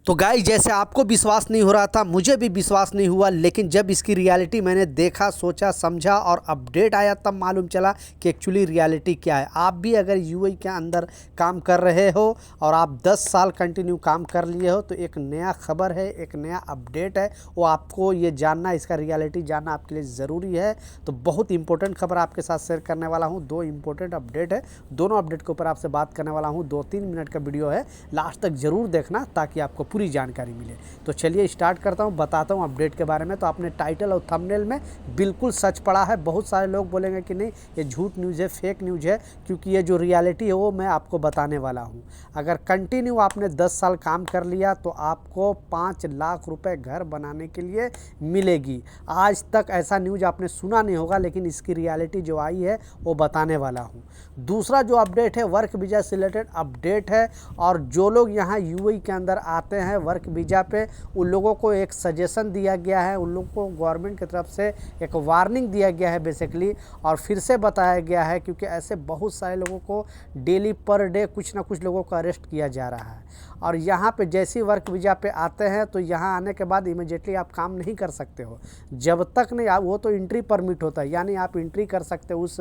तो गाइस, जैसे आपको विश्वास नहीं हो रहा था, मुझे भी विश्वास नहीं हुआ, लेकिन जब इसकी रियलिटी मैंने देखा, सोचा, समझा और अपडेट आया तब मालूम चला कि एक्चुअली रियलिटी क्या है। आप भी अगर यूएई के अंदर काम कर रहे हो और आप 10 साल कंटिन्यू काम कर लिए हो तो एक नया खबर है, एक नया अपडेट है, वो आपको ये जानना, इसका रियलिटी जानना आपके लिए ज़रूरी है। तो बहुत इंपॉर्टेंट खबर आपके साथ शेयर करने वाला हूँ। 2 इंपॉर्टेंट अपडेट है, दोनों अपडेट के ऊपर आपसे बात करने वाला हूँ। 2-3 मिनट का वीडियो है, लास्ट तक ज़रूर देखना ताकि आपको पूरी जानकारी मिले। तो चलिए स्टार्ट करता हूँ, बताता हूँ अपडेट के बारे में। तो आपने टाइटल और थंबनेल में बिल्कुल सच पढ़ा है। बहुत सारे लोग बोलेंगे कि नहीं ये झूठ न्यूज़ है, फेक न्यूज़ है, क्योंकि ये जो रियलिटी है वो मैं आपको बताने वाला हूँ। अगर कंटिन्यू आपने 10 साल काम कर लिया तो आपको 5 लाख रुपए घर बनाने के लिए मिलेगी। आज तक ऐसा न्यूज़ आपने सुना नहीं होगा, लेकिन इसकी रियलिटी जो आई है वो बताने वाला हूँ। दूसरा जो अपडेट है वर्क वीज़ा से रिलेटेड अपडेट है, और जो लोग यहाँ यूएई के अंदर आते हैं वर्क वीज़ा पे, उन लोगों को एक सजेशन दिया गया है, उन लोगों को गवर्नमेंट की तरफ से एक वार्निंग दिया गया है बेसिकली, और फिर से बताया गया है, क्योंकि ऐसे बहुत सारे लोगों को डेली पर डे कुछ ना कुछ लोगों को अरेस्ट किया जा रहा है। और यहाँ पे जैसे ही वर्क वीज़ा पे आते हैं तो यहाँ आने के बाद इमीडिएटली आप काम नहीं कर सकते हो जब तक नहीं, वो तो एंट्री परमिट होता है, यानी आप एंट्री कर सकते हो उस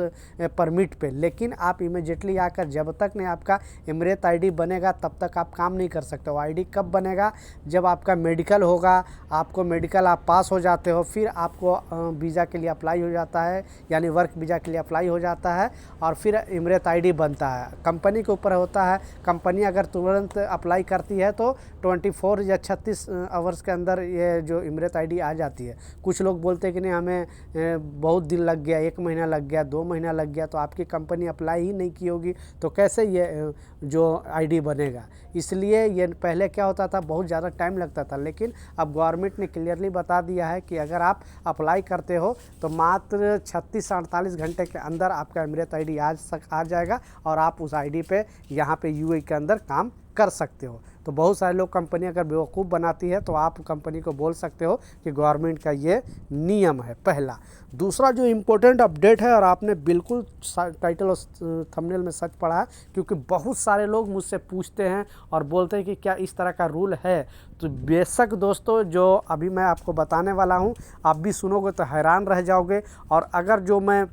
परमिट पे, लेकिन आप इमीडिएटली आकर जब तक नहीं आपका इमरत आईडी बनेगा तब तक आप काम नहीं कर सकते हो। आईडी कब बनेगा? जब आपका मेडिकल होगा, आपको मेडिकल आप पास हो जाते हो, फिर आपको वीज़ा के लिए अप्लाई हो जाता है, यानी वर्क वीज़ा के लिए अप्लाई हो जाता है, और फिर इमरत आईडी बनता है। कंपनी के ऊपर होता है, कंपनी अगर तुरंत अप्लाई करती है तो 24 या 36 आवर्स के अंदर ये जो इमरत आईडी आ जाती है। कुछ लोग बोलते हैं कि नहीं हमें बहुत दिन लग गया, 1 महीना लग गया, 2 महीना लग गया, तो आपकी कंपनी अप्लाई ही नहीं की होगी तो कैसे ये जो आईडी बनेगा। इसलिए ये पहले क्या होता था, बहुत ज़्यादा टाइम लगता था, लेकिन अब गवर्नमेंट ने क्लियरली बता दिया है कि अगर आप अप्लाई करते हो तो मात्र 36 से 48 घंटे के अंदर आपका इमरत आईडी आ जाएगा और आप उस आईडी पे यहाँ पे यूएई के अंदर काम कर सकते हो। तो बहुत सारे लोग कंपनी अगर बेवकूफ़ बनाती है तो आप कंपनी को बोल सकते हो कि गवर्नमेंट का ये नियम है, पहला। दूसरा जो इम्पोर्टेंट अपडेट है, और आपने बिल्कुल टाइटल और थंबनेल में सच पढ़ा है, क्योंकि बहुत सारे लोग मुझसे पूछते हैं और बोलते हैं कि क्या इस तरह का रूल है। तो बेशक दोस्तों, जो अभी मैं आपको बताने वाला हूँ आप भी सुनोगे तो हैरान रह जाओगे। और अगर जो मैं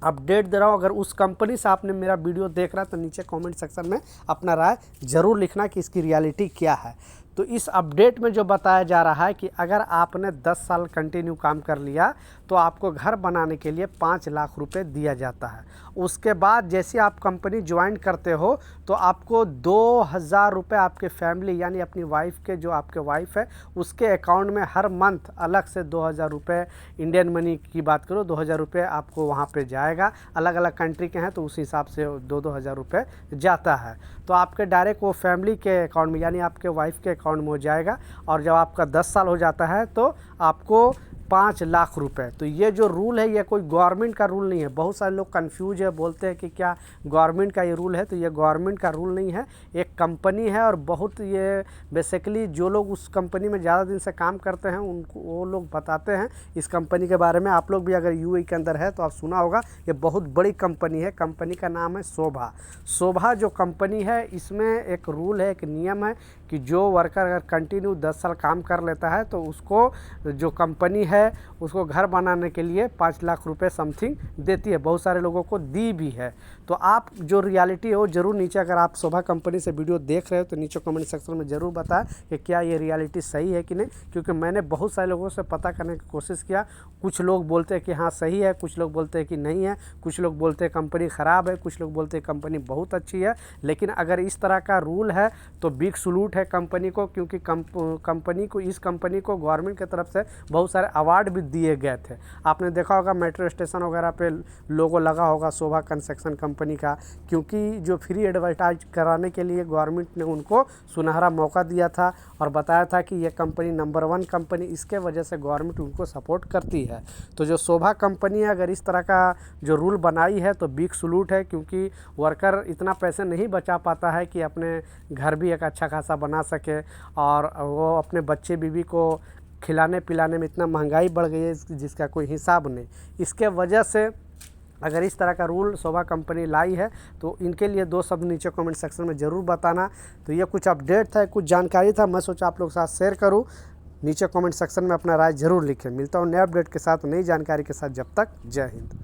अपडेट दे रहा हूँ, अगर उस कंपनी से आपने मेरा वीडियो देख रहा है तो नीचे कमेंट सेक्शन में अपना राय ज़रूर लिखना कि इसकी रियलिटी क्या है। तो इस अपडेट में जो बताया जा रहा है कि अगर आपने 10 साल कंटिन्यू काम कर लिया तो आपको घर बनाने के लिए 5 लाख रुपए दिया जाता है। उसके बाद जैसे आप कंपनी ज्वाइन करते हो तो आपको 2,000 रुपये आपके फैमिली यानी अपनी वाइफ के, जो आपके वाइफ है उसके अकाउंट में हर मंथ अलग से 2,000 रुपये, इंडियन मनी की बात करो 2,000 रुपये आपको वहाँ पे जाएगा। अलग अलग कंट्री के हैं तो उस हिसाब से 2,000 रुपये जाता है। तो आपके डायरेक्ट वो फैमिली के अकाउंट में यानी आपके वाइफ के अकाउंट में हो जाएगा। और जब आपका 10 साल हो जाता है तो आपको 5 लाख रुपए। तो ये जो रूल है ये कोई गवर्नमेंट का रूल नहीं है। बहुत सारे लोग कंफ्यूज है, बोलते हैं कि क्या गवर्नमेंट का ये रूल है, तो ये गवर्नमेंट का रूल नहीं है, एक कंपनी है। और बहुत ये बेसिकली जो लोग उस कंपनी में ज़्यादा दिन से काम करते हैं उनको वो लोग बताते हैं इस कंपनी के बारे में। आप लोग भी अगर यूएई के अंदर है तो आप सुना होगा, ये बहुत बड़ी कंपनी है। कंपनी का नाम है शोभा। शोभा जो कंपनी है इसमें एक रूल है, एक नियम है कि जो वर्कर अगर कंटिन्यू 10 साल काम कर लेता है तो उसको जो कंपनी है उसको घर बनाने के लिए 5 लाख रुपए समथिंग देती है। बहुत सारे लोगों को दी भी है। तो आप जो रियलिटी है वो ज़रूर नीचे, अगर आप शोभा कंपनी से वीडियो देख रहे हो तो नीचे कमेंट सेक्शन में ज़रूर बताएं कि क्या ये रियलिटी सही है कि नहीं, क्योंकि मैंने बहुत सारे लोगों से पता करने की कोशिश किया। कुछ लोग बोलते हैं कि हाँ सही है, कुछ लोग बोलते हैं कि नहीं है, कुछ लोग बोलते हैं कंपनी ख़राब है, कुछ लोग बोलते हैं कंपनी बहुत अच्छी है। लेकिन अगर इस तरह का रूल है तो बिग सलूट है कंपनी को, क्योंकि इस कंपनी को गवर्नमेंट की तरफ से बहुत सारे अवार्ड भी दिए गए थे। आपने देखा होगा मेट्रो स्टेशन वगैरह पे लोगो लगा होगा शोभा कंस्ट्रक्शन कंपनी का, क्योंकि जो फ्री एडवर्टाइज कराने के लिए गवर्नमेंट ने उनको सुनहरा मौका दिया था और बताया था कि ये कंपनी नंबर 1 कंपनी, इसके वजह से गवर्नमेंट उनको सपोर्ट करती है। तो जो शोभा कंपनी है अगर इस तरह का जो रूल बनाई है तो बिग सलूट है, क्योंकि वर्कर इतना पैसे नहीं बचा पाता है कि अपने घर भी एक अच्छा खासा बना सके, और वो अपने बच्चे बीवी को खिलाने पिलाने में इतना महंगाई बढ़ गई है जिसका कोई हिसाब नहीं। इसके वजह से अगर इस तरह का रूल शोभा कंपनी लाई है तो इनके लिए 2 शब्द नीचे कमेंट सेक्शन में ज़रूर बताना। तो ये कुछ अपडेट था, कुछ जानकारी था, मैं सोचा आप लोग के साथ शेयर करूँ। नीचे कमेंट सेक्शन में अपना राय ज़रूर लिखें। मिलता हूँ नए अपडेट के साथ, नई जानकारी के साथ। जब तक जय हिंद।